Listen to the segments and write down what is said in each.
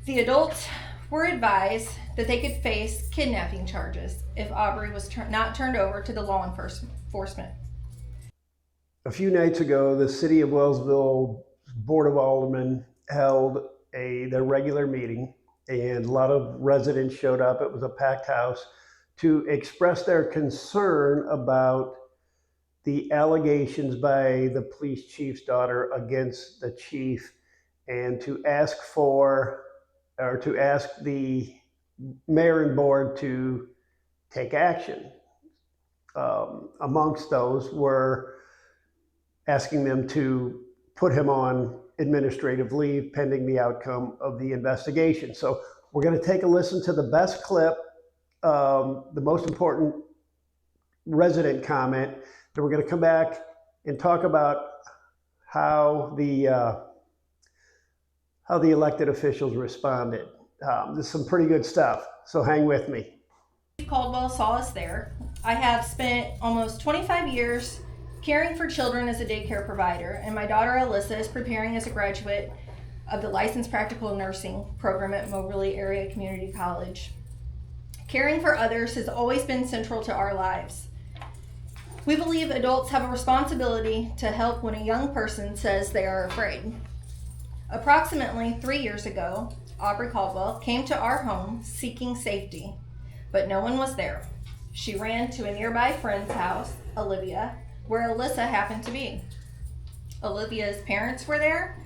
The adults were advised that they could face kidnapping charges if Aubrey was not turned over to the law enforcement. A few nights ago, the City of Wellsville Board of Aldermen held their regular meeting, and a lot of residents showed up. It was a packed house to express their concern about the allegations by the police chief's daughter against the chief, and to ask the mayor and board to take action. Amongst those were asking them to put him on administrative leave pending the outcome of the investigation. So we're going to take a listen to the best clip, the most important resident comment. Then we're going to come back and talk about how the elected officials responded. This is some pretty good stuff, so hang with me. Chief Caldwell saw us there. I have spent almost 25 years caring for children as a daycare provider, and my daughter Alyssa is preparing as a graduate of the Licensed Practical Nursing program at Moberly Area Community College. Caring for others has always been central to our lives. We believe adults have a responsibility to help when a young person says they are afraid. Approximately 3 years ago, Aubrey Caldwell came to our home seeking safety, but no one was there. She ran to a nearby friend's house, Olivia, where Alyssa happened to be. Olivia's parents were there.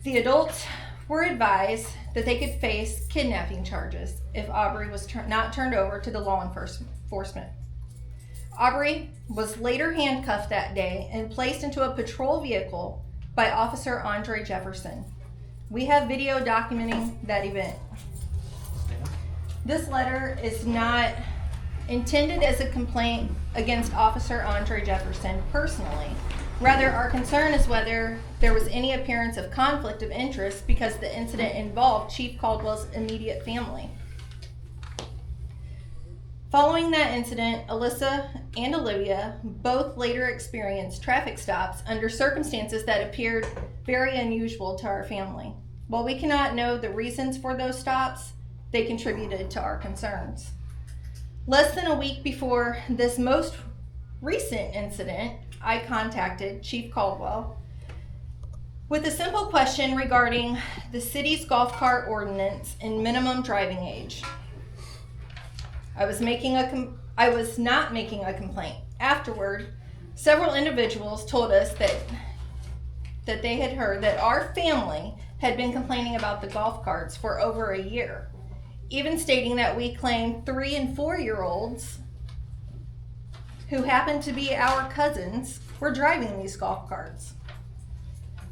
The adults were advised that they could face kidnapping charges if Aubrey was not turned over to the law enforcement. Aubrey was later handcuffed that day and placed into a patrol vehicle by Officer Andre Jefferson. We have video documenting that event. This letter is not intended as a complaint against Officer Andre Jefferson personally. Rather, our concern is whether there was any appearance of conflict of interest because the incident involved Chief Caldwell's immediate family. Following that incident, Alyssa and Olivia both later experienced traffic stops under circumstances that appeared very unusual to our family. While we cannot know the reasons for those stops, they contributed to our concerns. Less than a week before this most recent incident, I contacted Chief Caldwell with a simple question regarding the city's golf cart ordinance and minimum driving age. I was not making a complaint. Afterward, several individuals told us that they had heard that our family had been complaining about the golf carts for over a year, even stating that we claimed 3 and 4-year-olds who happened to be our cousins were driving these golf carts.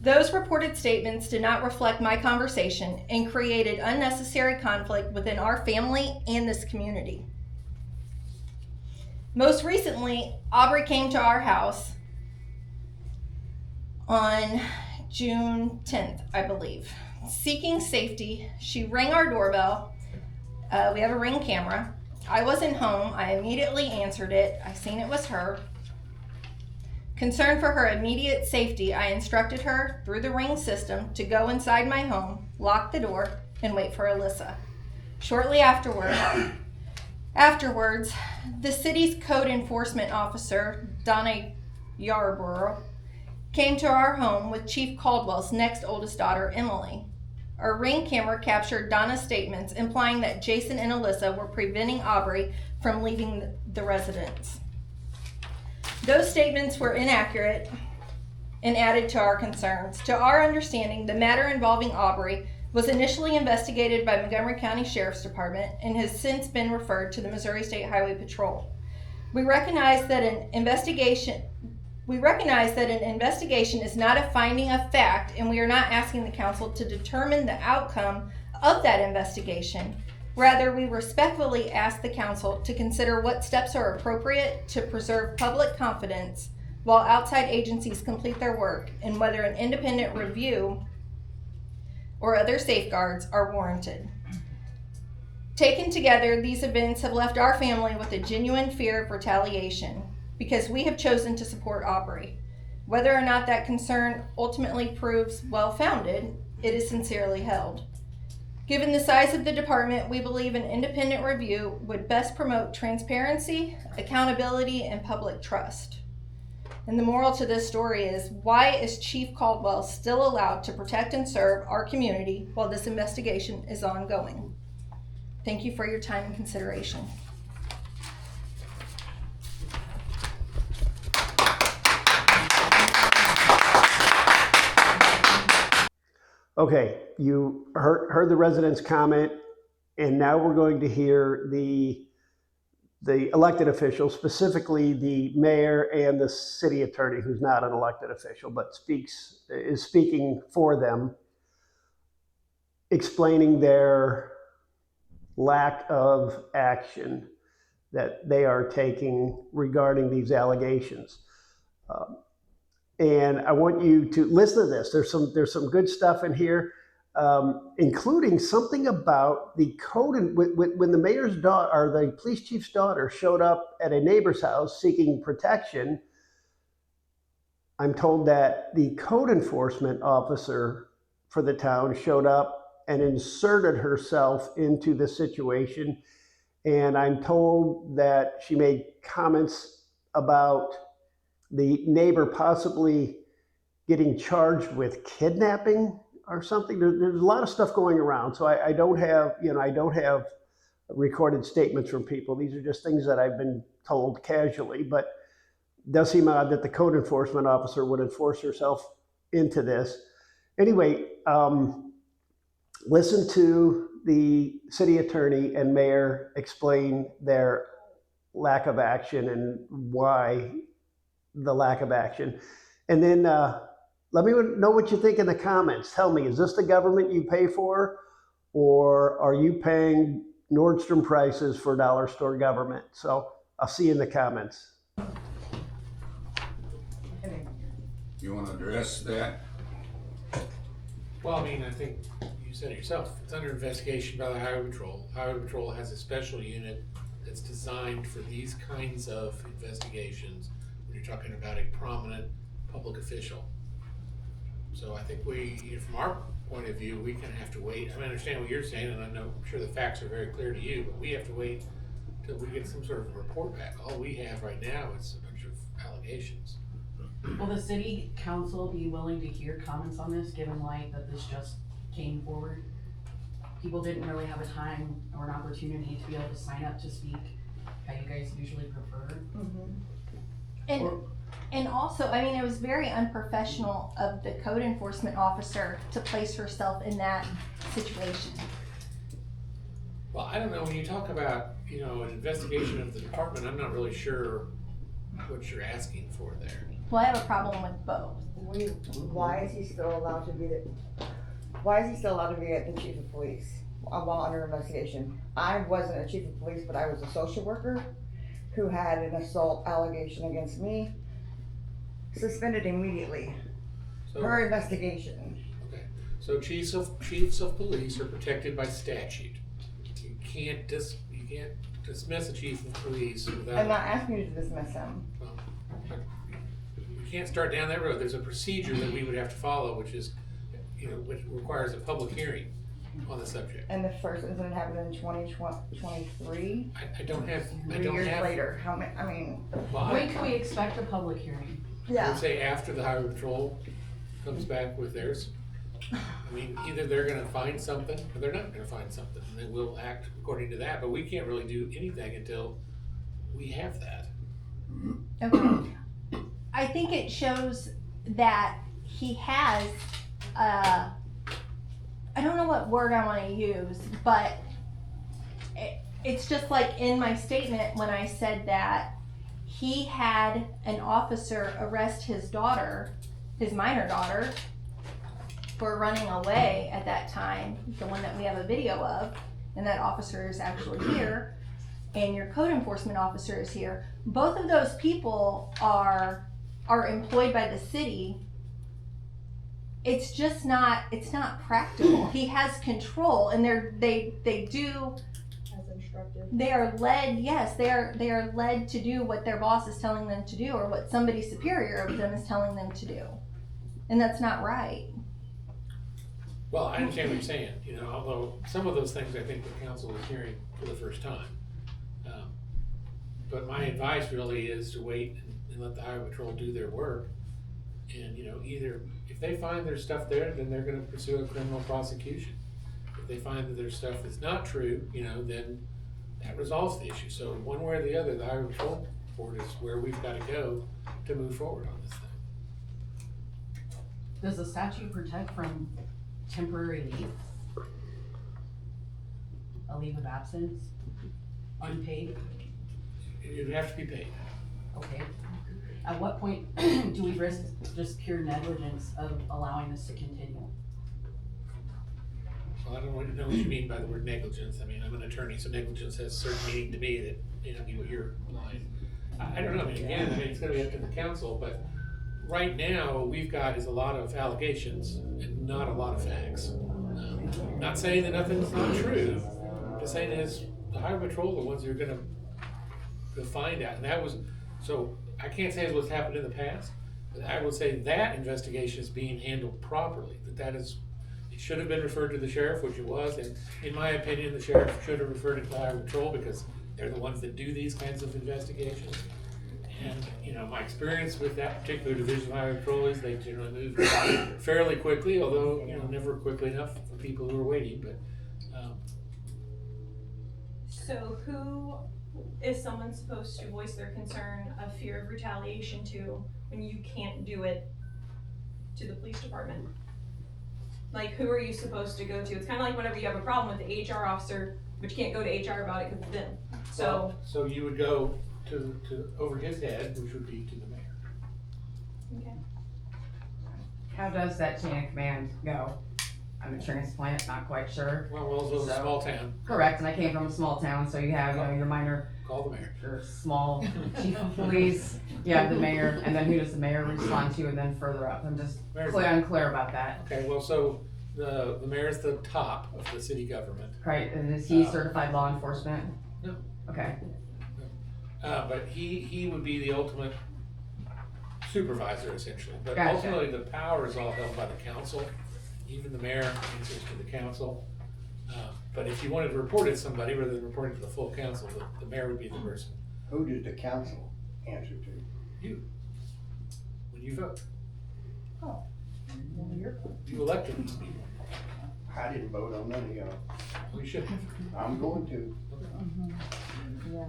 Those reported statements did not reflect my conversation and created unnecessary conflict within our family and this community. Most recently, Aubrey came to our house on June 10th, I believe. Seeking safety, she rang our doorbell. We have a Ring camera. I wasn't home. I immediately answered it. I seen it was her. Concerned for her immediate safety, I instructed her through the Ring system to go inside my home, lock the door, and wait for Alyssa. Shortly afterwards, the city's code enforcement officer, Donna Yarborough, came to our home with Chief Caldwell's next oldest daughter, Emily. Our Ring camera captured Donna's statements implying that Jason and Alyssa were preventing Aubrey from leaving the residence. Those statements were inaccurate and added to our concerns. To our understanding, the matter involving Aubrey was initially investigated by Montgomery County Sheriff's Department and has since been referred to the Missouri State Highway Patrol. We recognize that an investigation is not a finding of fact, and we are not asking the council to determine the outcome of that investigation. Rather, we respectfully ask the council to consider what steps are appropriate to preserve public confidence while outside agencies complete their work, and whether an independent review or other safeguards are warranted. Taken together, these events have left our family with a genuine fear of retaliation because we have chosen to support Aubrey. Whether or not that concern ultimately proves well-founded, it is sincerely held. Given the size of the department, we believe an independent review would best promote transparency, accountability, and public trust. And the moral to this story is, why is Chief Caldwell still allowed to protect and serve our community while this investigation is ongoing? Thank you for your time and consideration. Okay, you heard the residents' comment, and now we're going to hear the elected officials, specifically the mayor and the city attorney, who's not an elected official but is speaking for them, explaining their lack of action that they are taking regarding these allegations. And I want you to listen to this. There's some good stuff in here, including something about the code. And when the mayor's daughter, or the police chief's daughter, showed up at a neighbor's house seeking protection, I'm told that the code enforcement officer for the town showed up and inserted herself into the situation. And I'm told that she made comments about the neighbor possibly getting charged with kidnapping or something. There's a lot of stuff going around. So I don't have recorded statements from people. These are just things that I've been told casually, but it does seem odd that the code enforcement officer would enforce herself into this. Anyway, listen to the city attorney and mayor explain their lack of action and why the lack of action. And then let me know what you think in the comments. Tell me, is this the government you pay for, or are you paying Nordstrom prices for dollar store government? So I'll see you in the comments. You want to address that? Well, I mean, I think you said it yourself. It's under investigation by the Highway Patrol. Highway Patrol has a special unit that's designed for these kinds of investigations when you're talking about a prominent public official. So I think from our point of view, we kind of have to wait. I understand what you're saying, and I'm sure the facts are very clear to you, but we have to wait till we get some sort of report back. All we have right now is a bunch of allegations. Will the city council be willing to hear comments on this, given light that this just came forward? People didn't really have a time or an opportunity to be able to sign up to speak how you guys usually prefer. Mm-hmm. And also, I mean, it was very unprofessional of the code enforcement officer to place herself in that situation. Well, I don't know, when you talk about, an investigation of the department, I'm not really sure what you're asking for there. Well, I have a problem with both. Why is he still allowed to be at the chief of police while under investigation? I wasn't a chief of police, but I was a social worker who had an assault allegation against me, suspended immeditly. Her investigation. Okay, so chiefs of police are protected by statute. You can't dismiss a chief of police without. I'm not asking you to dismiss him. Well, we can't start down that road. There's a procedure that we would have to follow, which is, which requires a public hearing on the subject. And the first incident happened in 2023. I don't have. 3 years later. How many? I mean. Well, When can we expect a public hearing? I would say after the Highway Patrol comes back with theirs. I mean, either they're gonna find something or they're not gonna find something, and then we'll act according to that, but we can't really do anything until we have that. Okay. I think it shows that he has, I don't know what word I want to use, but it's just like in my statement when I said that he had an officer arrest his daughter, his minor daughter, for running away at that time, the one that we have a video of, and that officer is actually here, and your code enforcement officer is here. Both of those people are employed by the city. It's just not, it's not practical. He has control, and they do, As instructed. they are led, yes, they are led to do what their boss is telling them to do, or what somebody superior of them is telling them to do. And that's not right. Well, I understand what you're saying, you know, although some of those things I think the council is hearing for the first time. But my advice really is to wait and let the highway patrol do their work. And, you know, either, if they find there's stuff there, then they're gonna pursue a criminal prosecution. If they find that there's stuff that's not true, you know, then that resolves the issue. So one way or the other, the highway patrol board is where we've gotta go to move forward on this thing. Does the statute protect from temporary leave? A leave of absence? Unpaid? It'd have to be paid. Okay. At what point do we risk just pure negligence of allowing this to continue? Well, I don't know what you mean by the word negligence. I mean, I'm an attorney, so negligence has a certain meaning to me that may not be what you're applying. I don't know, I mean, again, I mean, it's gonna be up to the council, but right now, we've got is a lot of allegations and not a lot of facts. Not saying that nothing's not true, just saying is the highway patrol are the ones who are gonna find out, and that was, so I can't say it's what's happened in the past, but I would say that investigation is being handled properly, that is, it should have been referred to the sheriff, which it was, and in my opinion, the sheriff should have referred it to the highway patrol because they're the ones that do these kinds of investigations. And, you know, my experience with that particular division of highway patrol is they generally move fairly quickly, although, you know, never quickly enough for people who are waiting, but, So who is someone supposed to voice their concern of fear of retaliation to when you can't do it to the police department? Like, who are you supposed to go to? It's kinda like whenever you have a problem with the HR officer, but you can't go to HR about it because it's them. So, so you would go to over his head, which would be to the mayor. okay. How does that chain of command go? I'm a transplant, not quite sure. Well, Wellsville's a So- small town, Correct, and I came from a small town, so you have, you know, your minor, call the mayor. your small chief of police, you have the mayor, and then who does the mayor respond to, and then further up? I'm just unclear about that. Okay, well, so the mayor's the top of the city government, Right, and is he certified law enforcement? No. Okay, but he would be the ultimate supervisor essentially. But Gotcha. ultimately, the power is all held by the council. Even the mayor answers to the council. But if you wanted to report it to somebody rather than reporting to the full council, the mayor would be the person. Who does the council answer to? You. When you vote. well, you're, You elected these people. I didn't vote on none of y'all. We should have. I'm going to. yeah.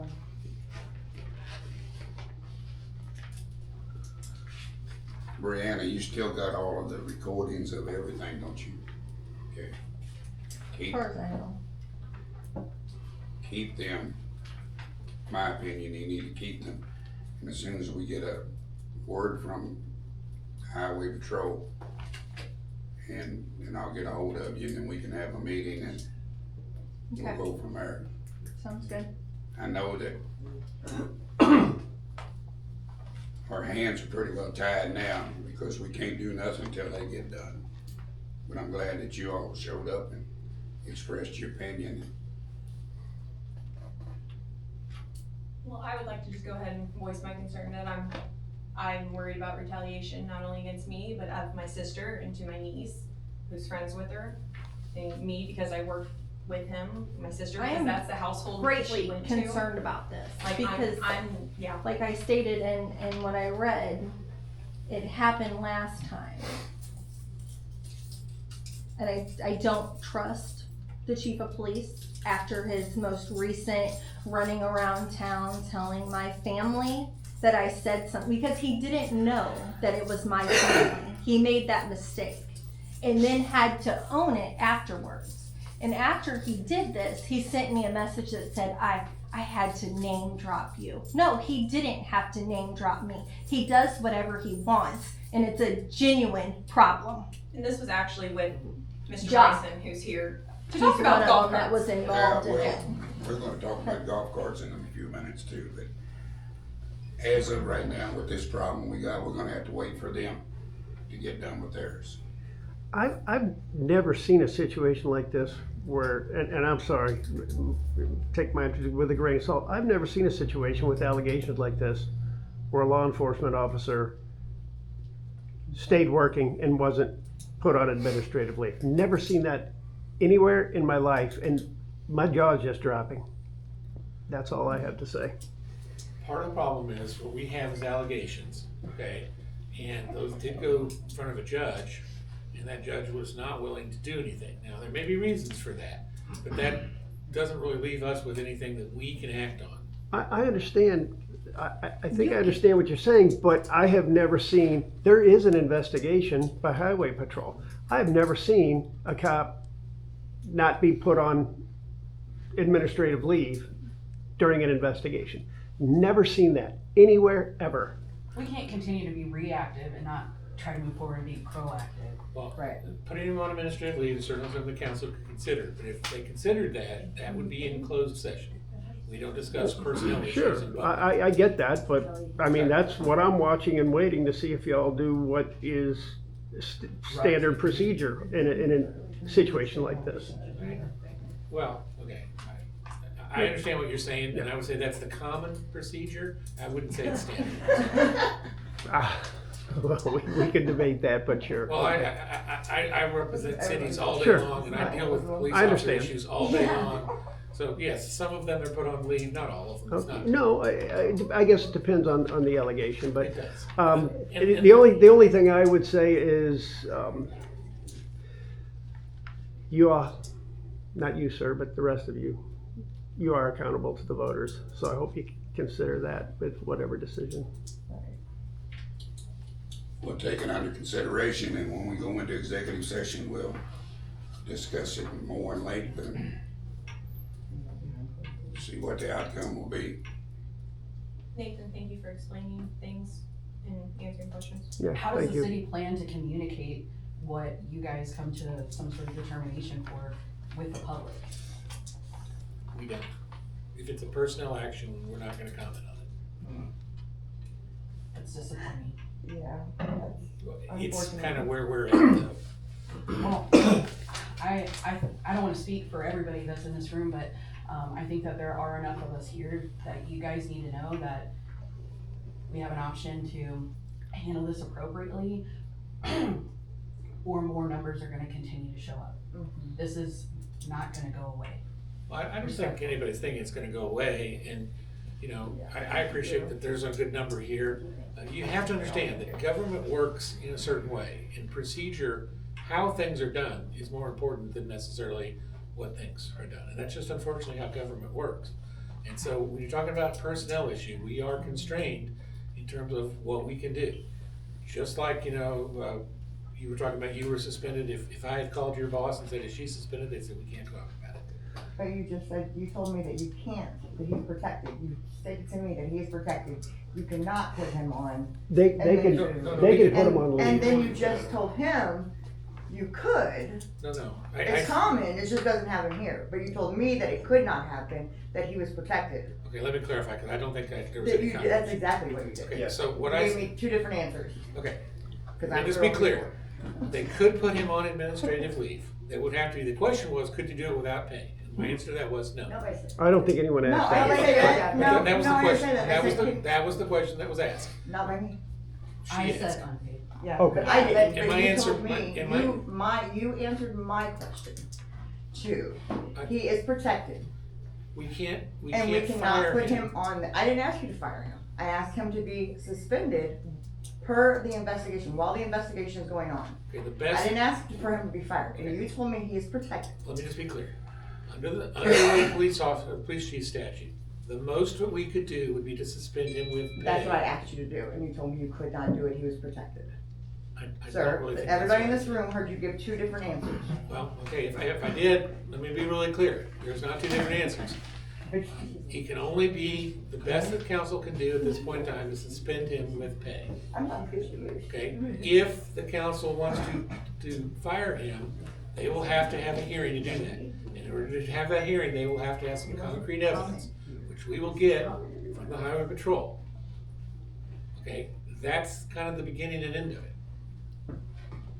Brianna, you still got all of the recordings of everything, don't you? Okay. As Keep, far as I know. keep them. My opinion, you need to keep them. And as soon as we get a word from Highway Patrol, and I'll get a hold of you, and then we can have a meeting and Okay, we'll go from there. sounds good. I know that our hands are pretty well tied now because we can't do nothing until they get done. But I'm glad that you all showed up and expressed your opinion. Well, I would like to just go ahead and voice my concern that I'm worried about retaliation, not only against me, but of my sister and to my niece, who's friends with her. And me, because I work with him, my sister, I because am that's the household that she Greatly went to. concerned about this Like, because I'm, yeah. like I stated in what I read, it happened last time. And I don't trust the chief of police after his most recent running around town telling my family that I said something, because he didn't know that it was my family. He made that mistake and then had to own it afterwards. And after he did this, he sent me a message that said, I had to name drop you. No, he didn't have to name drop me. He does whatever he wants, and it's a genuine problem. And this was actually with Mr. Josh. Bryson, who's here to He's talk one about of golf them that carts. was involved in Yeah, it. we're gonna talk about golf carts in a few minutes too, but as of right now, with this problem we got, we're gonna have to wait for them to get done with theirs. I've never seen a situation like this where, and I'm sorry, take my with a grain of salt. I've never seen a situation with allegations like this where a law enforcement officer stayed working and wasn't put put on administrative leave. Never seen that anywhere in my life, and my jaw is just dropping. That's all I have to say. Part of the problem is what we have is allegations, okay? And those did go in front of a judge, and that judge was not willing to do anything. Now, there may be reasons for that, but that doesn't really leave us with anything that we can act on. I understand, I think I understand what you're saying, but I have never seen, there is an investigation by Highway Patrol. I have never seen a cop not be put on administrative leave during an investigation. Never seen that anywhere, ever. We can't continue to be reactive and not try to move forward and be proactive. Well, Right. putting him on administrative leave is certainly something the council could consider, but if they considered that, that would be in closed session. We don't discuss personnel Sure, issues in public. I get that, but I mean, that's what I'm watching and waiting to see if y'all do what is standard procedure in a situation like this. Right? Well, okay, I understand what you're saying, and I would say that's the common procedure. I wouldn't say it's standard. Well, we can debate that, but sure. Well, I represent cities all day Sure. long, and I deal with police I officer understand. issues all day long. So yes, some of them are put on leave, not all of them, it's not. No, I guess it depends on the allegation, but It does. the only thing I would say is, you are, not you, sir, but the rest of you, you are accountable to the voters. So I hope you consider that with whatever decision. We'll take it under consideration, and when we go into executive session, we'll discuss it more in length and see what the outcome will be. Nathan, thank you for explaining things and answering questions. Yeah, How does thank the you. city plan to communicate what you guys come to some sort of determination for with the public? We don't. If it's a personnel action, we're not gonna comment on it. That's disappointing. Yeah. It's Unfortunately. kind of where we're at though. Well, I don't wanna speak for everybody that's in this room, but, I think that there are enough of us here that you guys need to know that we have an option to handle this appropriately, or more numbers are gonna continue to show up. This is not gonna go away. Well, I don't think anybody's thinking it's gonna go away, and, you know, I appreciate that there's a good number here. You have to understand that government works in a certain way, and procedure, how things are done is more important than necessarily what things are done, and that's just unfortunately how government works. And so when you're talking about personnel issue, we are constrained in terms of what we can do. Just like, you know, you were talking about you were suspended, if I had called your boss and said, is she suspended, they said, we can't talk about it. But you just said, you told me that you can't, that he's protected. You stated to me that he is protected. You cannot put him on. They And can, then- they can put them on And leave. then you just told him you could. No, It's common, it just doesn't happen here. But you told me that it could not happen, that he was protected. okay, let me clarify, because I don't think there was That any you, comment. that's exactly what you did. Okay, so what You I, gave me two different answers. okay, 'Cause now I'm just be throwing clear, they could put him on administrative leave. That would have to be, the question was, could you do it without pay? And my answer to that was no. Nobody said. I don't think anyone No, asked I that. didn't say that. No, That was no, the I didn't question, say that. I said, that was the question that was asked. not by me. I She said asked. unpaid. Yeah, Okay. but I did, And but my you answer- told me, you answered my question too. He is protected, We can't and we cannot fire put him. him on, I didn't ask you to fire him. I asked him to be suspended per the investigation, while the investigation is going on. Okay, the I best, didn't ask for him to be fired, and you told me he is protected. let me just be clear. Under the police chief statute, the most that we could do would be to suspend him with pay. That's what I asked you to do, and you told me you could not do it, he was protected. I don't Sir, really think that's everybody in right. this room heard you give two different answers. Well, okay, if I did, let me be really clear. There's not two different answers. He can only be, the best that council can do at this point in time is suspend him with pay, I'm not confused. okay? If the council wants to fire him, they will have to have a hearing to do that. In order to have that hearing, they will have to have some concrete evidence, which we will get from the highway patrol. Okay, that's kind of the beginning and end of it.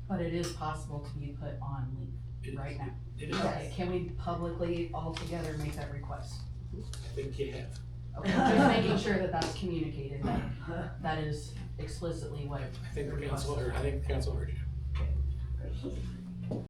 But it is possible to be put on It leave is. right now. It is, Okay, can we publicly all together make that request? I think you have. Okay, just making sure that that's communicated, that that is explicitly what. I think the council heard you. this.